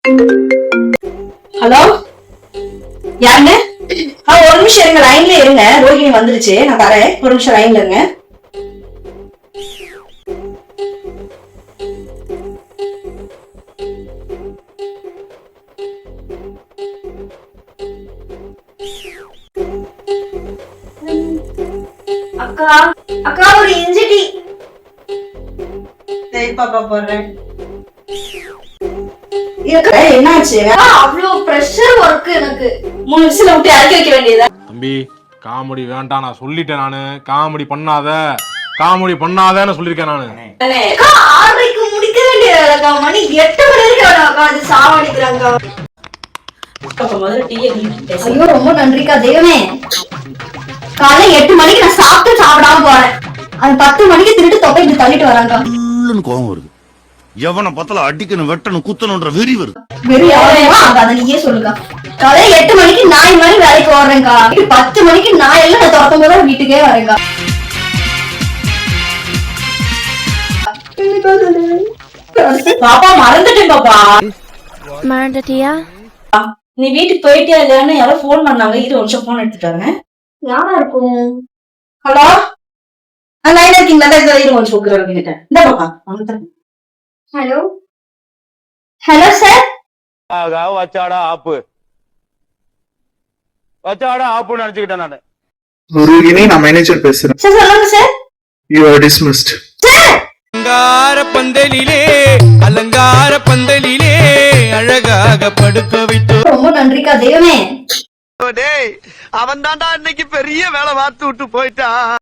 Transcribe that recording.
Hello, யாருங்க? ஒரு நிமிஷம் இருங்க, லைன்ல இருங்க. ரோஹிணி வந்துருச்சு, நான் தரேன். ஒரு நிமிஷம் லைன்ல இருங்க. அக்கா அக்கா ஒரு இஞ்சி டீ. சரி பாப்பா, போடுறேன். என்னாச்சு? அவ்வளவு பிரஷர் ஒர்க் எனக்கு. 3 விசில விட்டு இறக்கி வைக்க வேண்டியதா? தம்பி காமெடி வேண்டாம், நான் சொல்லிட்டேன். நானு காமெடி பண்ணாதன்னு சொல்லிருக்கேன் நானு. அக்கா 6:30க்கு முடிக்க வேண்டியதா? மணி 8 மணி வரைக்கும் அக்கா அது சாவடிக்கிறாங்க. ஐயோ, ரொம்ப நன்றிக்கா. தெய்வமே, காலை 8 மணிக்கு நான் சாப்பிட்டு சாப்பிடாம போறேன். அது 10 மணிக்கு திருட்டு தொகை இப்படி தள்ளிட்டு வராங்க. கோவம் வருது. எவனை பத்தல அடிக்கணும், வெட்டணும், குத்தணும்ன்ற வெறி வருது. வெறி எவ்வளவா? அதை நீயே சொல்லுக்கா. காலை 8 மணிக்கு நாய் மாதிரி வேலைக்கு வர்றேங்கா. 10 மணிக்கு நாய் எல்லாம் நான் திறக்கும் போது வீட்டுக்கே வரேங்கா. பாப்பா மறந்துட்டேன். பாப்பா மறந்துட்டியா? நீ வீட்டுக்கு போயிட்டியா இல்லையான்னு யாரோ போன் பண்ணாங்க. இது ஒரு நிமிஷம் போன் எடுத்துட்டாங்க. யாரா இருக்கும்? ஹலோ, லைன்ல இருக்கீங்களா? இரு கொஞ்சம் கூப்பிடுறேன். இந்த பாப்பா வந்துட்டேன். Hello hello sir. வச்சாடா ஆப்பு நினைச்சுக்கிட்டேன் நானு. ரோஹிணி, நான் மேனேஜர் பேசுறேன். சார் சொல்லுங்க சார். You are dismissed. அலங்கார பந்தலிலே அழகாக படுக்க வைத்து. ரொம்ப நன்றிக்கா. தெய்வமே, அவன் தான்டா இன்னைக்கு பெரிய வேலை பார்த்து விட்டு போயிட்டான்.